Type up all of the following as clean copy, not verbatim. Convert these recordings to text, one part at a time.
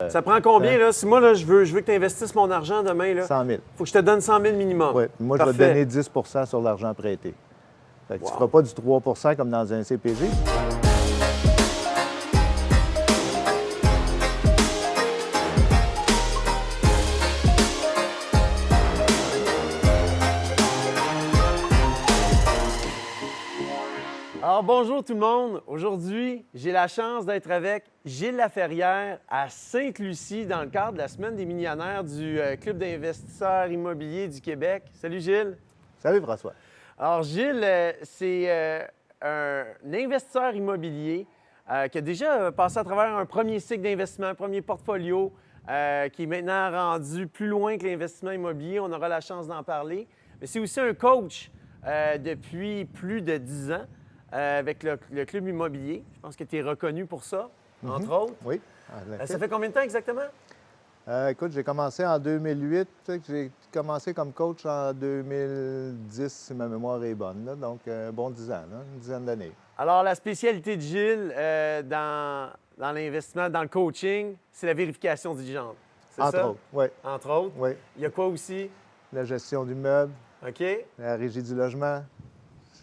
Ça prend combien, là? Si moi, là, je veux que tu investisses mon argent demain, là, 100 000. faut que je te donne 100 000 minimum. Oui. Moi, je vais te Parfait. donner 10 sur l'argent prêté. Fait que Wow. tu ne feras pas du 3 comme dans un CPG. Alors, bonjour tout le monde. Aujourd'hui, j'ai la chance d'être avec Gilles Laferrière à Sainte-Lucie dans le cadre de la Semaine des millionnaires du Club d'investisseurs immobiliers du Québec. Salut Gilles. Salut François. Alors Gilles, c'est un investisseur immobilier qui a déjà passé à travers un premier cycle d'investissement, un premier portfolio, qui est maintenant rendu plus loin que l'investissement immobilier. On aura la chance d'en parler. Mais c'est aussi un coach depuis plus de 10 ans. Avec le club immobilier. Je pense que tu es reconnu pour ça, entre autres. Oui. Ça fait combien de temps exactement? Écoute, j'ai commencé en 2008. J'ai commencé comme coach en 2010, si ma mémoire est bonne. Là. Donc, un bon 10 ans, là, une dizaine d'années. Alors, la spécialité de Gilles dans l'investissement, dans le coaching, c'est la vérification diligente. C'est ça? Entre autres, oui. Entre autres. Oui. Il y a quoi aussi? La gestion du meuble, OK. la régie du logement.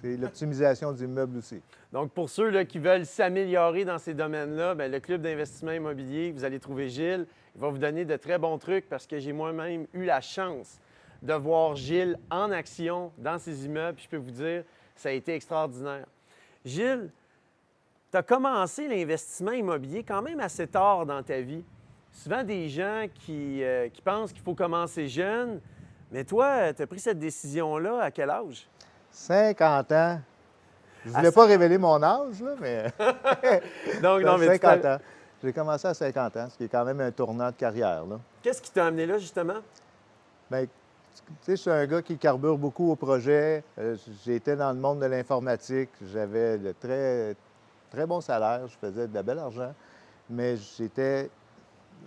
C'est l'optimisation du meuble aussi. Donc, pour ceux là, qui veulent s'améliorer dans ces domaines-là, bien, le club d'investissement immobilier, vous allez trouver Gilles. Il va vous donner de très bons trucs parce que j'ai moi-même eu la chance de voir Gilles en action dans ces immeubles. Puis je peux vous dire, ça a été extraordinaire. Gilles, tu as commencé l'investissement immobilier quand même assez tard dans ta vie. Souvent, des gens qui pensent qu'il faut commencer jeune, mais toi, tu as pris cette décision-là à quel âge? 50 ans. Je ne voulais pas révéler mon âge, là, mais. Donc, non, mais 50 ans. J'ai commencé à 50 ans, ce qui est quand même un tournant de carrière. Là. Qu'est-ce qui t'a amené là, justement? Bien, tu sais, je suis un gars qui carbure beaucoup au projet. J'étais dans le monde de l'informatique. J'avais de très bons salaires. Je faisais de la belle argent. Mais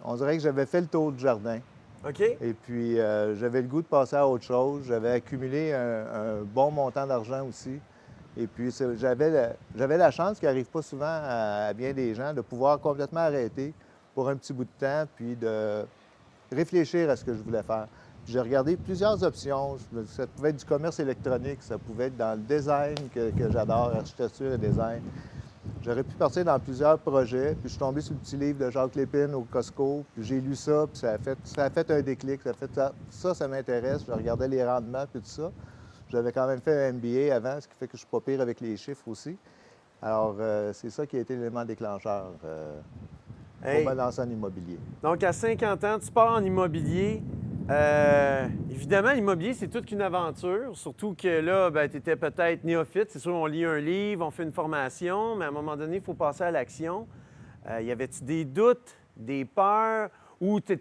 on dirait que j'avais fait le tour du jardin. OK. Et puis, j'avais le goût de passer à autre chose. J'avais accumulé un bon montant d'argent aussi. Et puis, j'avais la chance, qui n'arrive pas souvent à bien des gens, de pouvoir complètement arrêter pour un petit bout de temps, puis de réfléchir à ce que je voulais faire. Puis j'ai regardé plusieurs options. Ça pouvait être du commerce électronique, ça pouvait être dans le design que j'adore, architecture et design. J'aurais pu partir dans plusieurs projets, puis je suis tombé sur le petit livre de Jacques Lépine au Costco, puis j'ai lu ça, puis ça a fait un déclic, ça m'intéresse, je regardais les rendements, puis tout ça. J'avais quand même fait un MBA avant, ce qui fait que je suis pas pire avec les chiffres aussi. Alors, c'est ça qui a été l'élément déclencheur pour me lancer en immobilier. Donc, à 50 ans, tu pars en immobilier. Évidemment, l'immobilier, c'est toute une aventure, surtout que là, tu étais peut-être néophyte. C'est sûr, on lit un livre, on fait une formation, mais à un moment donné, il faut passer à l'action. Y avait-tu des doutes, des peurs, ou tu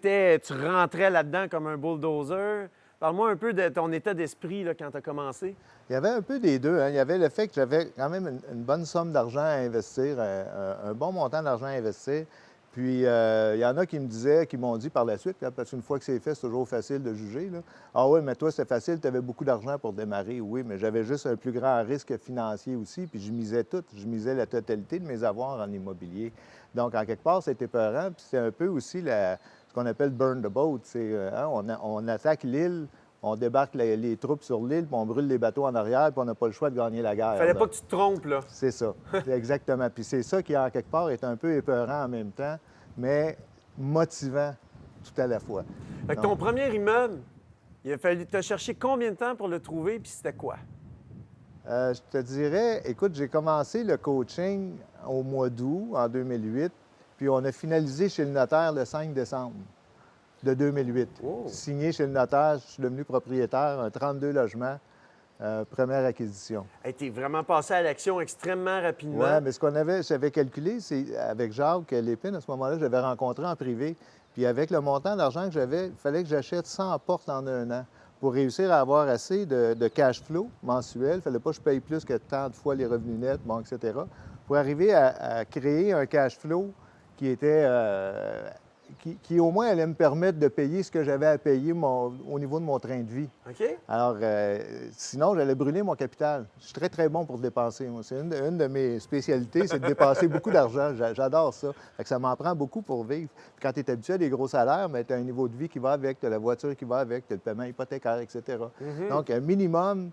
rentrais là-dedans comme un bulldozer? Parle-moi un peu de ton état d'esprit là, quand tu as commencé. Il y avait un peu des deux. Hein. Il y avait le fait que j'avais quand même une bonne somme d'argent à investir, un bon montant d'argent à investir. Puis, il y en a qui m'ont dit par la suite, hein, parce qu'une fois que c'est fait, c'est toujours facile de juger. Là. Ah oui, mais toi, c'est facile, tu avais beaucoup d'argent pour démarrer. Oui, mais j'avais juste un plus grand risque financier aussi, puis je misais tout. Je misais la totalité de mes avoirs en immobilier. Donc, en quelque part, c'était peurant. Puis, c'est un peu aussi ce qu'on appelle burn the boat. Hein, on attaque l'île, on débarque les troupes sur l'île, puis on brûle les bateaux en arrière, puis on n'a pas le choix de gagner la guerre. Fallait pas que tu te trompes, là. C'est ça, exactement. Puis c'est ça qui, en quelque part, est un peu épeurant en même temps, mais motivant tout à la fois. Fait que ton premier immeuble, il a fallu te chercher combien de temps pour le trouver, puis c'était quoi? Je te dirais, écoute, j'ai commencé le coaching au mois d'août, en 2008, puis on a finalisé chez le notaire le 5 décembre de 2008. Oh. Signé chez le notaire, je suis devenu propriétaire, un 32 logements, première acquisition. Tu es vraiment passé à l'action extrêmement rapidement. Oui, mais j'avais calculé, c'est avec Jacques Lépine, à ce moment-là, j'avais rencontré en privé. Puis avec le montant d'argent que j'avais, il fallait que j'achète 100 portes en un an pour réussir à avoir assez de cash flow mensuel. Il ne fallait pas que je paye plus que tant de fois les revenus nets, bon, etc. Pour arriver à créer un cash flow qui était qui, au moins, allait me permettre de payer ce que j'avais à payer au niveau de mon train de vie. OK. Alors, sinon, j'allais brûler mon capital. Je suis très, très bon pour dépenser. Moi. C'est une de mes spécialités, c'est de dépenser beaucoup d'argent. J'adore ça. Fait que ça m'en prend beaucoup pour vivre. Puis quand tu es habitué à des gros salaires, tu as un niveau de vie qui va avec, tu as la voiture qui va avec, tu as le paiement hypothécaire, etc. Donc, un minimum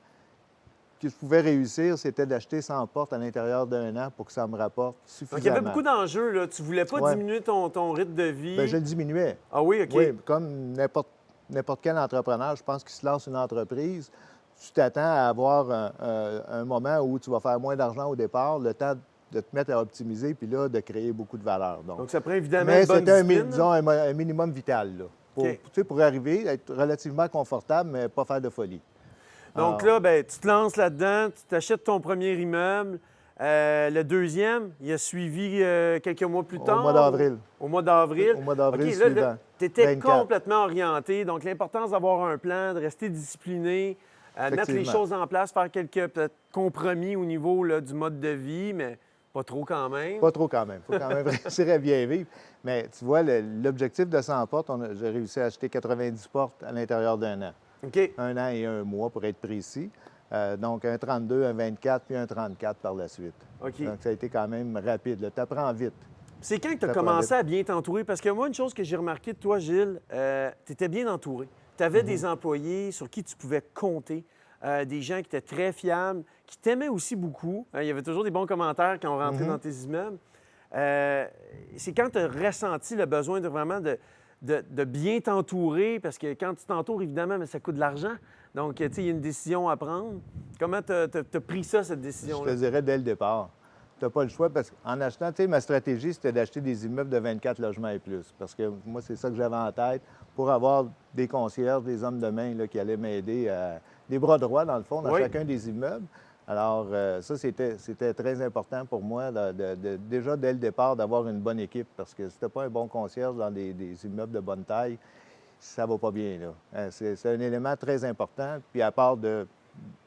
que je pouvais réussir, c'était d'acheter 100 portes à l'intérieur d'un an pour que ça me rapporte suffisamment. Donc, il y avait beaucoup d'enjeux, là. Tu voulais pas Ouais. diminuer ton rythme de vie. Bien, je le diminuais. Ah oui, OK. Oui, comme n'importe quel entrepreneur, je pense qu'il se lance une entreprise, tu t'attends à avoir un moment où tu vas faire moins d'argent au départ, le temps de te mettre à optimiser, puis là, de créer beaucoup de valeur. Donc, ça prend évidemment mais une bonne c'était discipline. disons, un minimum vital, là. Pour, OK. tu sais, pour arriver, être relativement confortable, mais pas faire de folie. Donc Alors, là, ben, tu te lances là-dedans, tu t'achètes ton premier immeuble. Le deuxième, il a suivi quelques mois plus tard. Au mois d'avril. Au mois d'avril. Au mois d'avril OK, suivant. tu étais 24. complètement orienté. Donc, l'importance d'avoir un plan, de rester discipliné, mettre les Effectivement. choses en place, faire quelques peut-être compromis au niveau là, du mode de vie, mais pas trop quand même. Pas trop quand même. Il faut quand même réussir à bien vivre. Mais tu vois, l'objectif de 100 portes, j'ai réussi à acheter 90 portes à l'intérieur d'un an. OK. Un an et un mois, pour être précis. Donc, un 32, un 24, puis un 34 par la suite. OK. Donc, ça a été quand même rapide. Tu apprends vite. C'est quand que tu as Ça commencé prend à bien t'entourer? Parce que moi, une chose que j'ai remarqué de toi, Gilles, tu étais bien entouré. Tu avais Mm-hmm. des employés sur qui tu pouvais compter, des gens qui étaient très fiables, qui t'aimaient aussi beaucoup. Il y avait toujours des bons commentaires quand on rentrait Mm-hmm. dans tes immeubles. C'est quand tu as ressenti le besoin de vraiment de bien t'entourer, parce que quand tu t'entoures, évidemment, mais ça coûte de l'argent. Donc, tu sais, il y a une décision à prendre. Comment tu as pris ça, cette Je décision-là? te dirais dès le départ. Tu n'as pas le choix parce qu'en achetant, tu sais, ma stratégie, c'était d'acheter des immeubles de 24 logements et plus. Parce que moi, c'est ça que j'avais en tête pour avoir des concierges, des hommes de main là, qui allaient m'aider, des bras droits, dans le fond, dans Oui. chacun des immeubles. Alors, ça, c'était très important pour moi, déjà dès le départ, d'avoir une bonne équipe. Parce que si tu n'as pas un bon concierge dans des immeubles de bonne taille, ça va pas bien, là. C'est un élément très important. Puis à part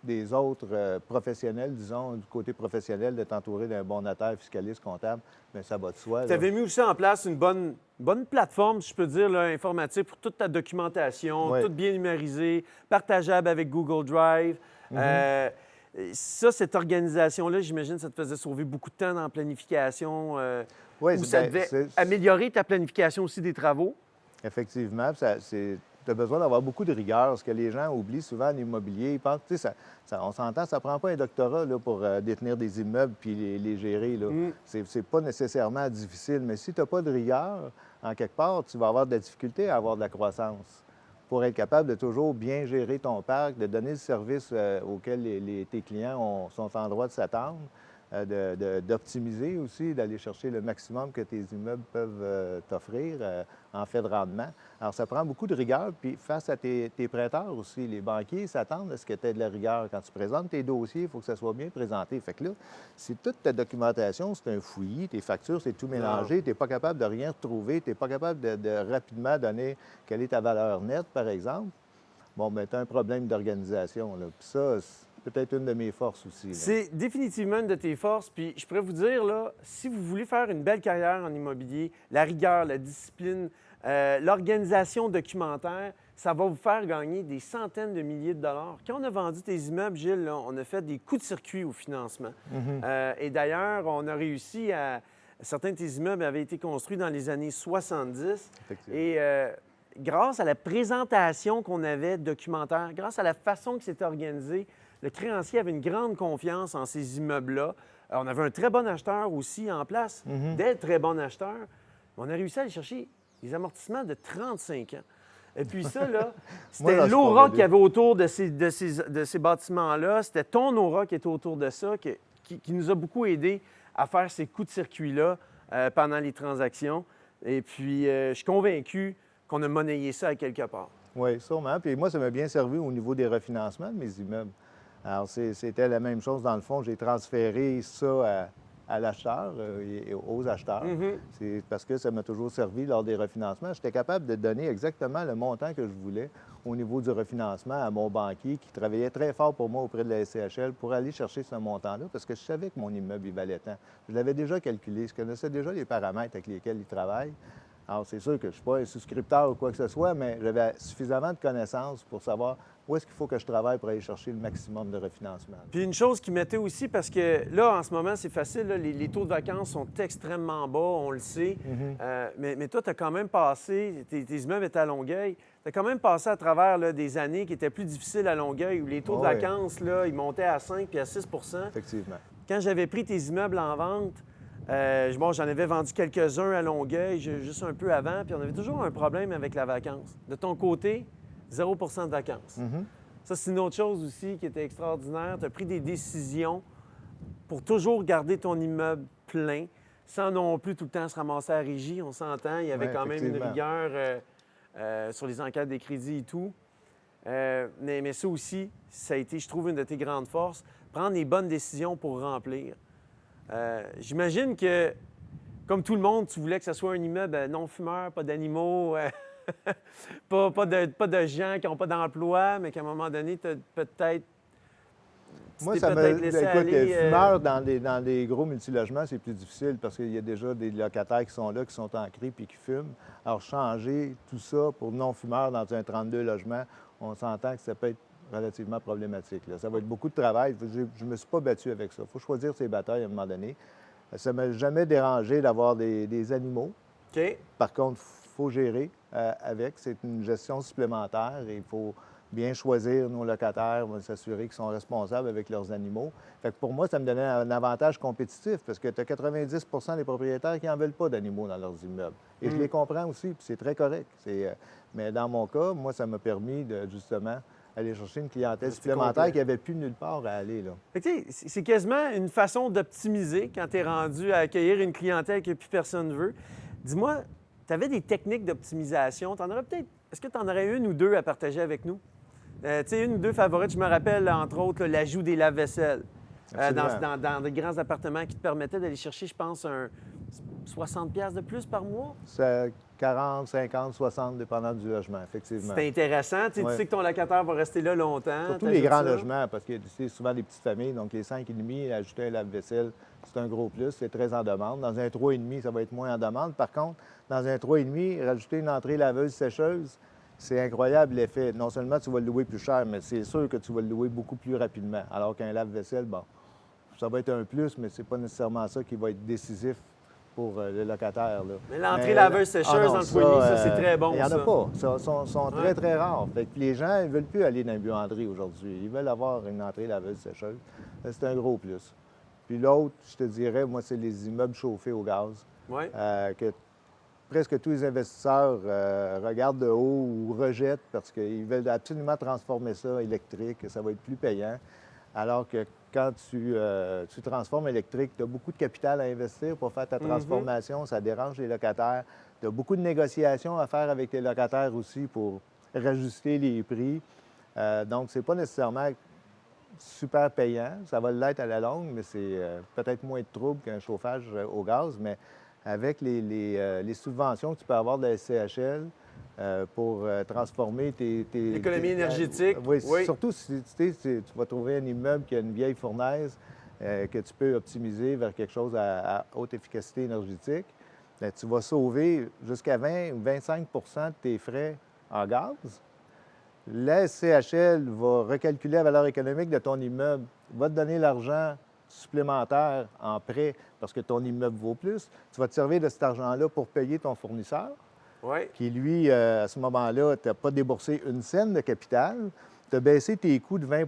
des autres professionnels, disons, du côté professionnel, de t'entourer d'un bon notaire, fiscaliste, comptable, bien, ça va de soi. Tu là. avais mis aussi en place une bonne plateforme, si je peux dire, là, informatique pour toute ta documentation, Oui. toute bien numérisée, partageable avec Google Drive. Ça, cette organisation-là, j'imagine, ça te faisait sauver beaucoup de temps dans la planification. Oui, ou ça devait améliorer ta planification aussi des travaux. Effectivement, tu as besoin d'avoir beaucoup de rigueur. Ce que les gens oublient souvent en immobilier, ils pensent, tu sais, on s'entend, ça ne prend pas un doctorat là, pour détenir des immeubles puis les gérer. Là. C'est pas nécessairement difficile, mais si tu n'as pas de rigueur, en quelque part, tu vas avoir de la difficulté à avoir de la croissance. Pour être capable de toujours bien gérer ton parc, de donner le service auquel tes clients sont en droit de s'attendre, d'optimiser aussi, d'aller chercher le maximum que tes immeubles peuvent t'offrir en fait de rendement. Alors, ça prend beaucoup de rigueur. Puis, face à tes prêteurs aussi, les banquiers s'attendent à ce que tu aies de la rigueur. Quand tu présentes tes dossiers, il faut que ça soit bien présenté. Fait que là, si toute ta documentation, c'est un fouillis, tes factures, c'est tout mélangé, tu n'es pas capable de rien retrouver, tu n'es pas capable de rapidement donner quelle est ta valeur nette, par exemple, bon, bien, tu as un problème d'organisation. Là. Puis ça, c'est peut-être une de mes forces aussi. Là. C'est définitivement une de tes forces. Puis je pourrais vous dire, là, si vous voulez faire une belle carrière en immobilier, la rigueur, la discipline, l'organisation documentaire, ça va vous faire gagner des centaines de milliers de dollars. Quand on a vendu tes immeubles, Gilles, là, on a fait des coups de circuit au financement. Et d'ailleurs, on a réussi à... Certains de tes immeubles avaient été construits dans les années 70. Effectivement. Et grâce à la présentation qu'on avait documentaire, grâce à la façon que c'était organisé, le créancier avait une grande confiance en ces immeubles-là. On avait un très bon acheteur aussi en place, des très bons acheteurs. On a réussi à aller chercher des amortissements de 35 ans. Et puis ça, là, Moi, là, c'était je suis l'aura pas qu'il y avait autour de ces bâtiments-là. C'était ton aura qui était autour de ça, qui nous a beaucoup aidés à faire ces coups de circuit-là pendant les transactions. Et puis, je suis convaincu qu'on a monnayé ça à quelque part. Oui, sûrement. Puis moi, ça m'a bien servi au niveau des refinancements de mes immeubles. Alors, c'était la même chose. Dans le fond, j'ai transféré ça à l'acheteur et aux acheteurs. C'est parce que ça m'a toujours servi lors des refinancements. J'étais capable de donner exactement le montant que je voulais au niveau du refinancement à mon banquier qui travaillait très fort pour moi auprès de la SCHL pour aller chercher ce montant-là parce que je savais que mon immeuble il valait tant. Je l'avais déjà calculé. Je connaissais déjà les paramètres avec lesquels il travaille. Alors, c'est sûr que je ne suis pas un souscripteur ou quoi que ce soit, mais j'avais suffisamment de connaissances pour savoir où est-ce qu'il faut que je travaille pour aller chercher le maximum de refinancement. Puis une chose qui m'était aussi, parce que là, en ce moment, c'est facile, là, les taux de vacances sont extrêmement bas, on le sait. Mais toi, tu as quand même passé, tes immeubles étaient à Longueuil, tu as quand même passé à travers là, des années qui étaient plus difficiles à Longueuil, où les taux de Oui. vacances, là, ils montaient à 5 puis à 6 Effectivement. Quand j'avais pris tes immeubles en vente, bon, j'en avais vendu quelques-uns à Longueuil, juste un peu avant, puis on avait toujours un problème avec la vacance. De ton côté, 0 de vacances. Ça, c'est une autre chose aussi qui était extraordinaire. Tu as pris des décisions pour toujours garder ton immeuble plein, sans non plus tout le temps se ramasser à régie. On s'entend, il y avait Oui, quand même une effectivement. rigueur sur les enquêtes des crédits et tout. Mais ça aussi, ça a été, je trouve, une de tes grandes forces. Prendre les bonnes décisions pour remplir. J'imagine que, comme tout le monde, tu voulais que ce soit un immeuble non-fumeur, pas d'animaux, pas de gens qui n'ont pas d'emploi, mais qu'à un moment donné, tu as peut-être... Moi, ça me. laissé Écoute, aller, fumeur dans des gros multilogements, c'est plus difficile parce qu'il y a déjà des locataires qui sont là, qui sont ancrés puis qui fument. Alors, changer tout ça pour non-fumeur dans un 32 logements, on s'entend que ça peut être relativement problématique, là. Ça va être beaucoup de travail. Je ne me suis pas battu avec ça. Il faut choisir ses batailles à un moment donné. Ça ne m'a jamais dérangé d'avoir des animaux. OK. Par contre, il faut gérer avec. C'est une gestion supplémentaire et il faut bien choisir nos locataires, s'assurer qu'ils sont responsables avec leurs animaux. Fait que pour moi, ça me donnait un avantage compétitif parce que tu as 90 des propriétaires qui n'en veulent pas d'animaux dans leurs immeubles. Et je les comprends aussi, puis c'est très correct. Mais dans mon cas, moi, ça m'a permis de, justement, aller chercher une clientèle supplémentaire qui n'avait plus nulle part à aller, là. Fait que, tu sais, c'est quasiment une façon d'optimiser quand tu es rendu à accueillir une clientèle que plus personne ne veut. Dis-moi, tu avais des techniques d'optimisation. Est-ce que tu en aurais une ou deux à partager avec nous? Tu sais, une ou deux favorites. Je me rappelle, entre autres, là, l'ajout des lave-vaisselle dans des grands appartements qui te permettaient d'aller chercher, je pense, un 60$ de plus par mois. C'est 40, 50, 60, dépendant du logement, effectivement. C'est intéressant. Tu sais que ton locataire va rester là longtemps. Surtout les grands logements, parce que c'est souvent des petites familles, donc les 5,5, ajouter un lave-vaisselle, c'est un gros plus, c'est très en demande. Dans un 3,5, ça va être moins en demande. Par contre, dans un 3,5, rajouter une entrée laveuse-sécheuse, c'est incroyable l'effet. Non seulement tu vas le louer plus cher, mais c'est sûr que tu vas le louer beaucoup plus rapidement. Alors qu'un lave-vaisselle, bon, ça va être un plus, mais c'est pas nécessairement ça qui va être décisif pour le locataire, là. Mais l'entrée laveuse-sécheuse dans le 3,5, ça, c'est très bon, il n'y en ça. a pas. Ils sont très, très rares. Fait que les gens ne veulent plus aller dans une buanderie aujourd'hui. Ils veulent avoir une entrée laveuse-sécheuse. C'est un gros plus. Puis l'autre, je te dirais, moi, c'est les immeubles chauffés au gaz. Oui. Que presque tous les investisseurs regardent de haut ou rejettent parce qu'ils veulent absolument transformer ça électrique, que ça va être plus payant. Alors que quand tu transformes électrique, tu as beaucoup de capital à investir pour faire ta transformation. Ça dérange les locataires. Tu as beaucoup de négociations à faire avec tes locataires aussi pour rajuster les prix. Donc, c'est pas nécessairement super payant. Ça va l'être à la longue, mais c'est peut-être moins de trouble qu'un chauffage au gaz. Mais avec les subventions que tu peux avoir de la SCHL pour transformer L'économie énergétique. Oui, surtout si tu vas trouver un immeuble qui a une vieille fournaise que tu peux optimiser vers quelque chose à haute efficacité énergétique, bien, tu vas sauver jusqu'à 20 ou 25 de tes frais en gaz. La SCHL va recalculer la valeur économique de ton immeuble, va te donner l'argent supplémentaire en prêt parce que ton immeuble vaut plus. Tu vas te servir de cet argent-là pour payer ton fournisseur, qui, lui, à ce moment-là, tu n'as pas déboursé une scène de capital, tu as baissé tes coûts de 20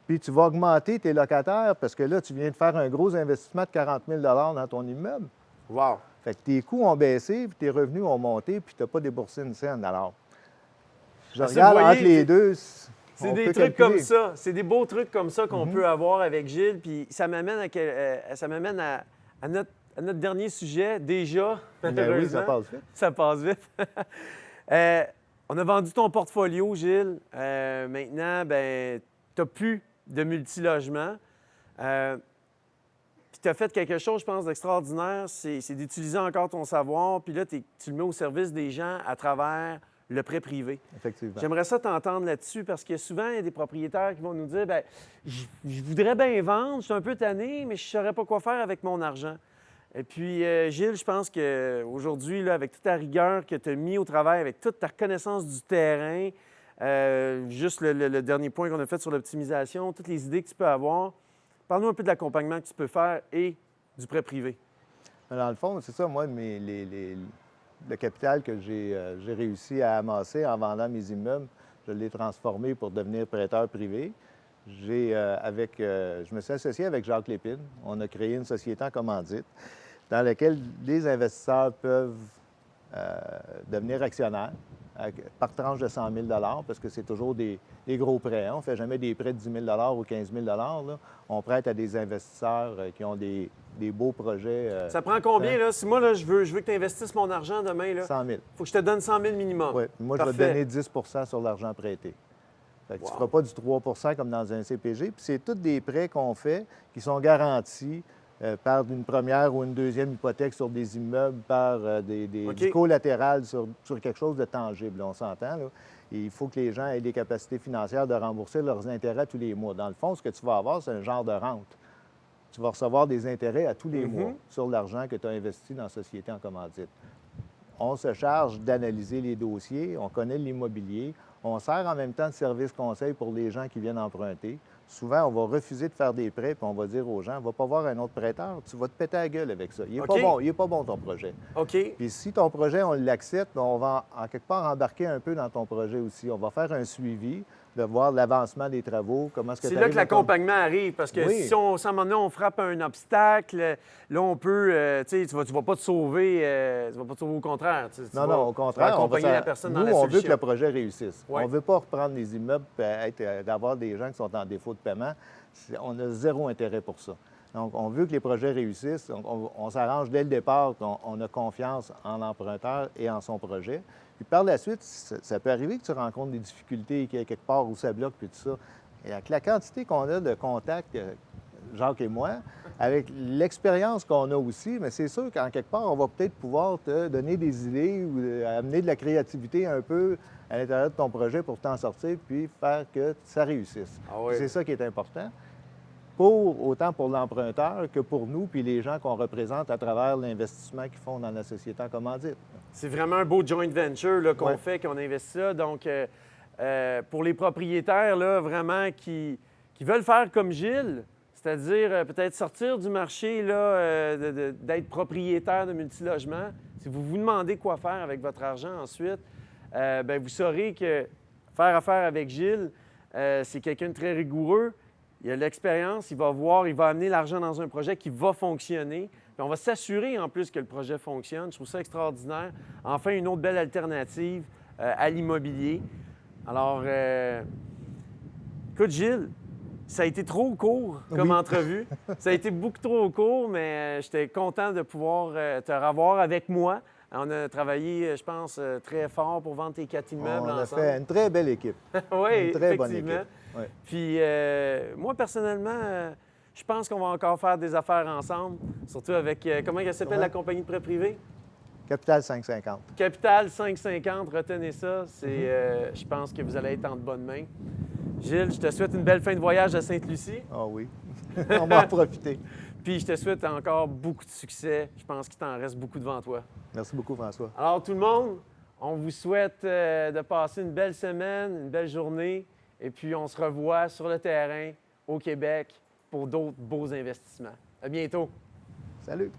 puis tu vas augmenter tes locataires parce que là, tu viens de faire un gros investissement de 40 000 dans ton immeuble. Wow! Fait que tes coûts ont baissé, puis tes revenus ont monté, puis tu n'as pas déboursé une scène. Alors, je regarde entre les deux. C'est des trucs comme ça. C'est des beaux trucs comme ça qu'on peut avoir avec Gilles. Puis ça m'amène à notre dernier sujet, déjà. Ben oui, ça passe vite. Ça passe vite. On a vendu ton portfolio, Gilles. Maintenant, ben, tu n'as plus de multilogement. Puis tu as fait quelque chose, je pense, d'extraordinaire. C'est d'utiliser encore ton savoir. Puis là, tu le mets au service des gens à travers le prêt privé. Effectivement. J'aimerais ça t'entendre là-dessus parce que souvent, il y a des propriétaires qui vont nous dire bien, je voudrais bien vendre, je suis un peu tanné, mais je ne saurais pas quoi faire avec mon argent. Et puis, Gilles, je pense qu'aujourd'hui, avec toute ta rigueur que tu as mis au travail, avec toute ta connaissance du terrain, juste le dernier point qu'on a fait sur l'optimisation, toutes les idées que tu peux avoir, parle-nous un peu de l'accompagnement que tu peux faire et du prêt privé. Dans le fond, c'est ça, moi, le capital que j'ai réussi à amasser en vendant mes immeubles, je l'ai transformé pour devenir prêteur privé. Je me suis associé avec Jacques Lépine. On a créé une société en commandite dans laquelle les investisseurs peuvent devenir actionnaires par tranche de 100 000 parce que c'est toujours des gros prêts. On ne fait jamais des prêts de 10 000 ou 15 000 là. On prête à des investisseurs qui ont des beaux projets. Ça prend combien, là? Si moi, là, je veux que tu investisses mon argent demain, là, 100 000. Il faut que je te donne 100 000 minimum. Oui. Moi, je vais te donner 10 sur l'argent prêté. Fait que tu ne feras pas du 3 comme dans un CPG. Puis c'est tous des prêts qu'on fait qui sont garantis par une première ou une deuxième hypothèque sur des immeubles, par du collatéral sur quelque chose de tangible. On s'entend, là. Et il faut que les gens aient des capacités financières de rembourser leurs intérêts tous les mois. Dans le fond, ce que tu vas avoir, c'est un genre de rente. Tu vas recevoir des intérêts à tous les mois sur l'argent que tu as investi dans la société en commandite. On se charge d'analyser les dossiers, on connaît l'immobilier, on sert en même temps de service conseil pour les gens qui viennent emprunter. Souvent, on va refuser de faire des prêts, puis on va dire aux gens, va pas voir un autre prêteur, tu vas te péter la gueule avec ça. Il n'est pas bon ton projet. OK. Puis si ton projet, on l'accepte, on va en quelque part embarquer un peu dans ton projet aussi. On va faire un suivi, de voir l'avancement des travaux, comment est-ce que c'est là que l'accompagnement arrive, parce que si à un moment donné, on frappe un obstacle, là, on peut, tu vas pas te sauver, tu vas pas te sauver au contraire. Non, au contraire. Accompagner la personne dans la solution. solution. On veut que le projet réussisse. Ouais. On ne veut pas reprendre les immeubles et d'avoir des gens qui sont en défaut de paiement. On a zéro intérêt pour ça. Donc, on veut que les projets réussissent. On s'arrange dès le départ qu'on a confiance en l'emprunteur et en son projet. Puis par la suite, ça peut arriver que tu rencontres des difficultés, qu'il y ait quelque part où ça bloque, puis tout ça. Et avec la quantité qu'on a de contacts, Jacques et moi, avec l'expérience qu'on a aussi, mais c'est sûr qu'en quelque part, on va peut-être pouvoir te donner des idées ou amener de la créativité un peu à l'intérieur de ton projet pour t'en sortir, puis faire que ça réussisse. Ah oui. C'est ça qui est important. Autant pour l'emprunteur que pour nous, puis les gens qu'on représente à travers l'investissement qu'ils font dans la société en commandite. C'est vraiment un beau joint venture qu'on fait, qu'on investit ça. Donc, pour les propriétaires, là, vraiment, qui veulent faire comme Gilles, c'est-à-dire peut-être sortir du marché, là, d'être propriétaire de multilogements, si vous vous demandez quoi faire avec votre argent ensuite, bien, vous saurez que faire affaire avec Gilles, c'est quelqu'un de très rigoureux. Il a l'expérience, il va amener l'argent dans un projet qui va fonctionner. Puis on va s'assurer en plus que le projet fonctionne. Je trouve ça extraordinaire. Enfin, une autre belle alternative à l'immobilier. Alors, écoute, Gilles, ça a été trop court comme entrevue. Ça a été beaucoup trop court, mais j'étais content de pouvoir te revoir avec moi. On a travaillé, je pense, très fort pour vendre tes 4 immeubles ensemble. On a fait une très belle équipe. Oui, une très effectivement. bonne équipe. Oui. Puis moi, personnellement, je pense qu'on va encore faire des affaires ensemble, surtout avec, comment elle s'appelle la compagnie de prêt privé? Capital 550. Capital 550, retenez ça. Je pense que vous allez être en de bonnes mains. Gilles, je te souhaite une belle fin de voyage à Sainte-Lucie. Ah oui, on va en profiter. Puis je te souhaite encore beaucoup de succès. Je pense qu'il t'en reste beaucoup devant toi. Merci beaucoup, François. Alors, tout le monde, on vous souhaite de passer une belle semaine, une belle journée. Et puis, on se revoit sur le terrain au Québec pour d'autres beaux investissements. À bientôt. Salut.